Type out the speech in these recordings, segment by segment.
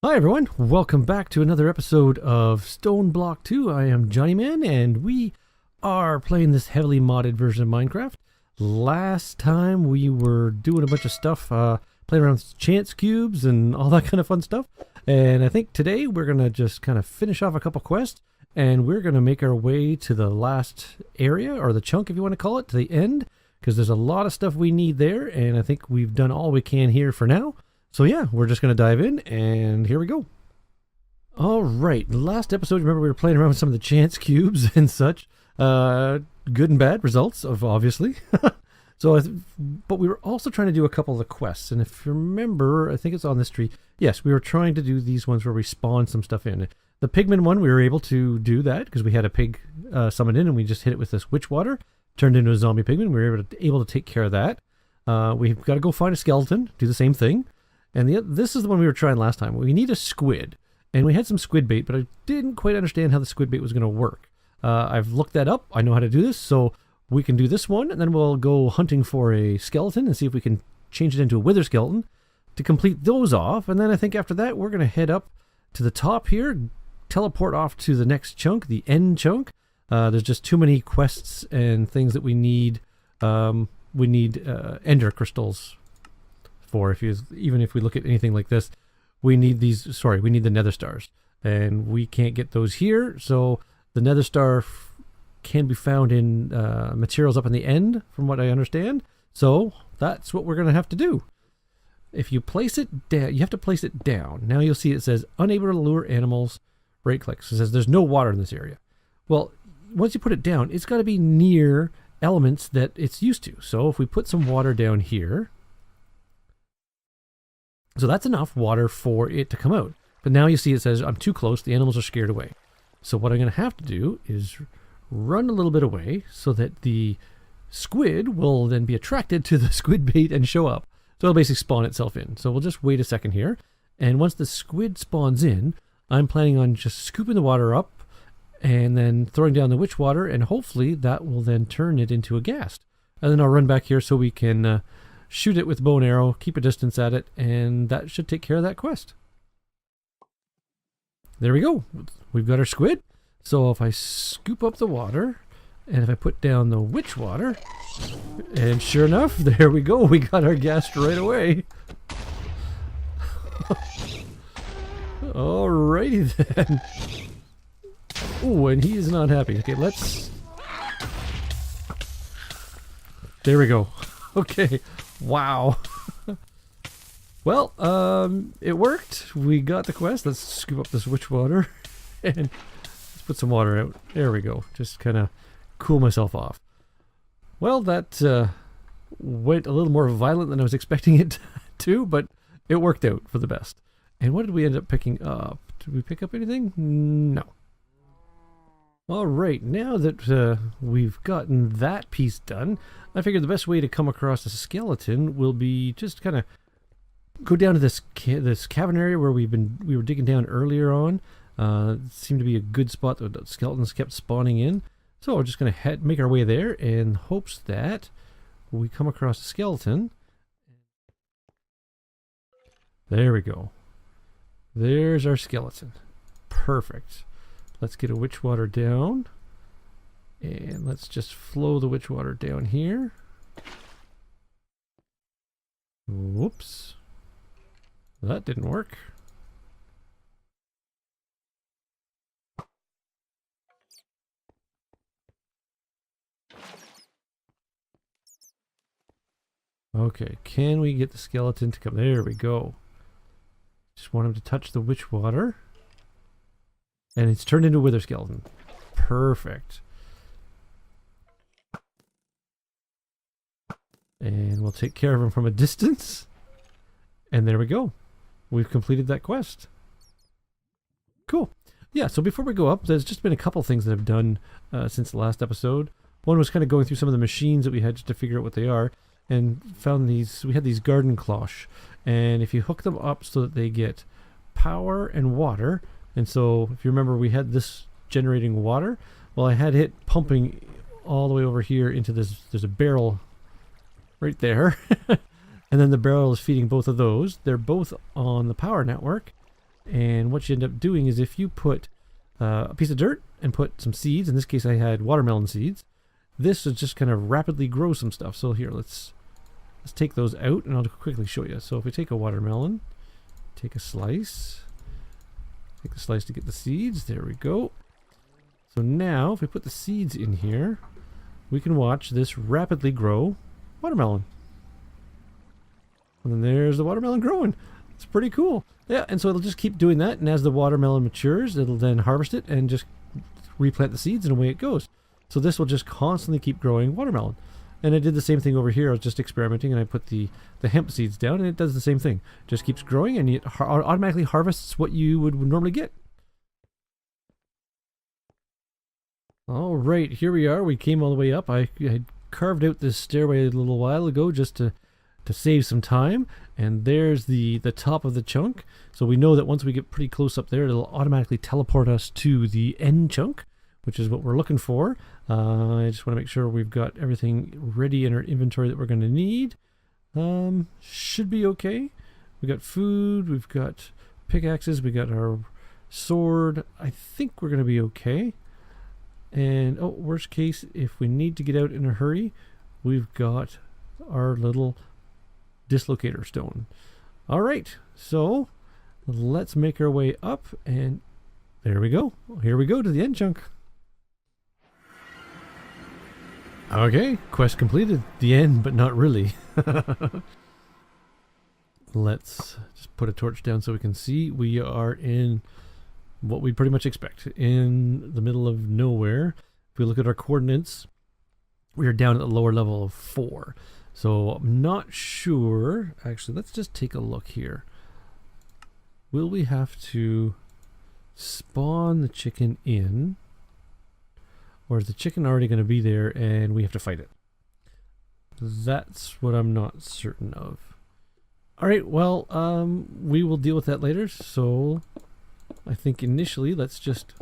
Hi everyone, welcome back to another episode of Stoneblock 2. I am Johnnyman, and we are playing this heavily modded version of Minecraft. Last time we were doing a bunch of stuff, playing around with chance cubes and all that kind of fun stuff. And I think today we're going to just kind of finish off a couple quests, and we're going to make our way to the last area, or the chunk if you want to call it, to the end, because there's a lot of stuff we need there, and I think we've done all we can here for now. So yeah, we're just going to dive in, and here we go. Alright, last episode, remember we were playing around with some of the chance cubes and such. Good and bad results, obviously. But we were also trying to do a couple of the quests, and if you remember, I think it's on this tree. Yes, we were trying to do these ones where we spawn some stuff in. The pigman one, we were able to do that, because we had a pig summoned in, and we just hit it with this witch water, turned into a zombie pigman. We were able to take care of that. We've got to go find a skeleton, do the same thing. And this is the one we were trying last time. We need a squid. And we had some squid bait, but I didn't quite understand how the squid bait was going to work. I've looked that up. I know how to do this. So we can do this one, and then we'll go hunting for a skeleton and see if we can change it into a wither skeleton to complete those off. And then I think after that, we're going to head up to the top here, teleport off to the next chunk, the end chunk. There's just too many quests and things that we need. We need ender crystals for. Even if we look at anything like this, we need these. Sorry, we need the nether stars, and we can't get those here. So the nether star can be found in materials up in the end, from what I understand. So that's what we're going to have to do. If you place it down, you have to place it down. Now you'll see it says unable to lure animals. Right click. So it says there's no water in this area. Well, once you put it down, it's got to be near elements that it's used to. So if we put some water down here, so that's enough water for it to come out. But now you see it says I'm too close, the animals are scared away. So what I'm going to have to do is run a little bit away so that the squid will then be attracted to the squid bait and show up. So it'll basically spawn itself in. So we'll just wait a second here. And once the squid spawns in, I'm planning on just scooping the water up and then throwing down the witch water, and hopefully that will then turn it into a ghast. And then I'll run back here so we can shoot it with bow and arrow, keep a distance at it, and that should take care of that quest. There we go. We've got our squid. So if I scoop up the water, and if I put down the witch water, and sure enough, there we go. We got our ghast right away. Alrighty then. Oh, and he is not happy. Okay, let's... There we go. Okay. Wow. Well, it worked. We got the quest. Let's scoop up this witch water and let's put some water out. There we go. Just kind of cool myself off. Well, that went a little more violent than I was expecting it to, but it worked out for the best. And what did we end up picking up? Did we pick up anything? No. Alright, now that we've gotten that piece done, I figured the best way to come across a skeleton will be just kind of go down to this cavern area where we were digging down earlier on. It seemed to be a good spot that the skeletons kept spawning in. So we're just going to make our way there in hopes that we come across a skeleton. There we go. There's our skeleton. Perfect. Let's get a witch water down, and let's just flow the witch water down here. Whoops. That didn't work. Okay, can we get the skeleton to come? There we go. Just want him to touch the witch water. And it's turned into a wither skeleton. Perfect. And we'll take care of him from a distance. And there we go. We've completed that quest. Cool. Yeah, so before we go up, there's just been a couple things that I've done since the last episode. One was kind of going through some of the machines that we had just to figure out what they are. And found these, we had these garden cloche. And if you hook them up so that they get power and water... And so, if you remember, we had this generating water. Well, I had it pumping all the way over here into this. There's a barrel right there. And then the barrel is feeding both of those. They're both on the power network. And what you end up doing is if you put a piece of dirt and put some seeds, in this case I had watermelon seeds, this is just kind of rapidly grow some stuff. So here, let's take those out and I'll quickly show you. So if we take a watermelon, take a slice, take the slice to get the seeds, there we go. So now if we put the seeds in here, we can watch this rapidly grow watermelon. And then there's the watermelon growing. It's pretty cool. Yeah, and so it'll just keep doing that, and as the watermelon matures, it'll then harvest it and just replant the seeds, and away it goes. So this will just constantly keep growing watermelon. And I did the same thing over here. I was just experimenting, and I put the hemp seeds down, and it does the same thing. Just keeps growing, and it automatically harvests what you would normally get. All right, here we are. We came all the way up. I had carved out this stairway a little while ago just to save some time, and there's the top of the chunk. So we know that once we get pretty close up there, it'll automatically teleport us to the end chunk, which is what we're looking for. I just want to make sure we've got everything ready in our inventory that we're going to need. Should be okay. We got food, we've got pickaxes, we got our sword. I think we're going to be okay. And oh, worst case, if we need to get out in a hurry, we've got our little dislocator stone. All right, so let's make our way up, and there we go. Here we go to the end chunk. Okay, quest completed. The end, but not really. Let's just put a torch down so we can see. We are in what we pretty much expect, in the middle of nowhere. If we look at our coordinates, we are down at the lower level of 4. So I'm not sure. Actually, let's just take a look here. Will we have to spawn the chicken in? Or is the chicken already going to be there and we have to fight it? That's what I'm not certain of. Alright, well, we will deal with that later. So I think initially let's just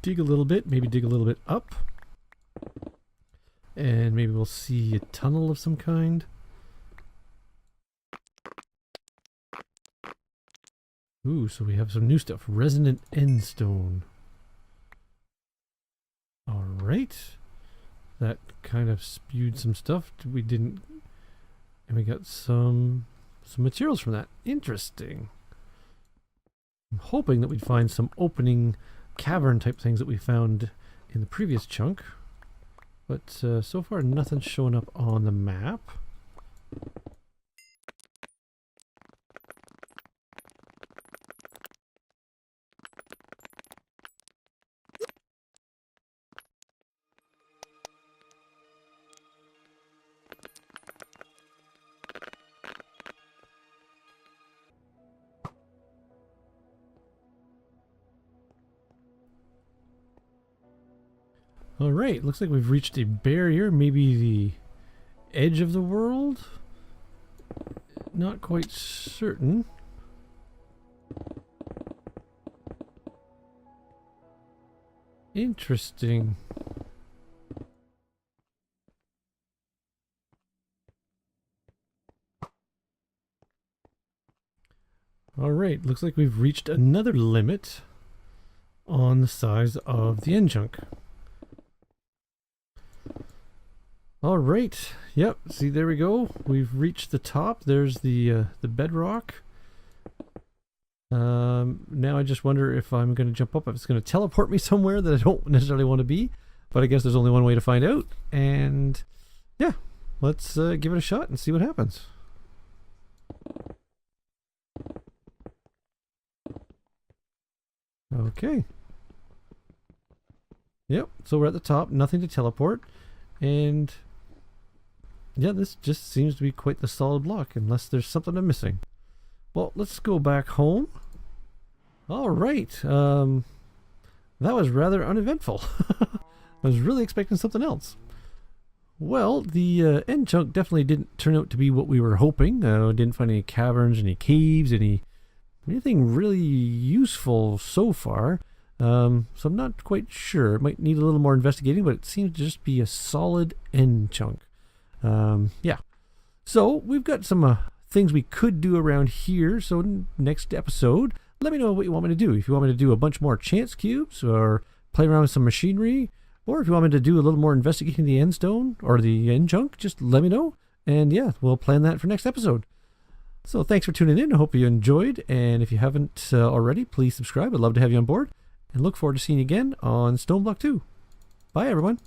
dig a little bit, maybe dig a little bit up. And maybe we'll see a tunnel of some kind. Ooh, so we have some new stuff. Resonant endstone. Alright. That kind of spewed some stuff. We didn't... And we got some materials from that. Interesting. I'm hoping that we'd find some opening cavern type things that we found in the previous chunk. But so far nothing's showing up on the map. Alright, looks like we've reached a barrier, maybe the edge of the world? Not quite certain. Interesting. Alright, looks like we've reached another limit on the size of the end chunk. All right. Yep. See, there we go. We've reached the top. There's the bedrock. Now I just wonder if I'm going to jump up, if it's going to teleport me somewhere that I don't necessarily want to be. But I guess there's only one way to find out. And yeah, let's give it a shot and see what happens. Okay. Yep. So we're at the top. Nothing to teleport. And yeah, this just seems to be quite the solid block, unless there's something I'm missing. Well, let's go back home. All right. That was rather uneventful. I was really expecting something else. Well, the end chunk definitely didn't turn out to be what we were hoping. Didn't find any caverns, any caves, anything really useful so far. So I'm not quite sure. It might need a little more investigating, but it seems to just be a solid end chunk. Yeah. So we've got some things we could do around here. So next episode, let me know what you want me to do. If you want me to do a bunch more chance cubes, or play around with some machinery, or if you want me to do a little more investigating the end stone or the end junk, just let me know. And yeah, we'll plan that for next episode. So thanks for tuning in. I hope you enjoyed. And if you haven't already, please subscribe. I'd love to have you on board. And look forward to seeing you again on Stoneblock 2. Bye, everyone.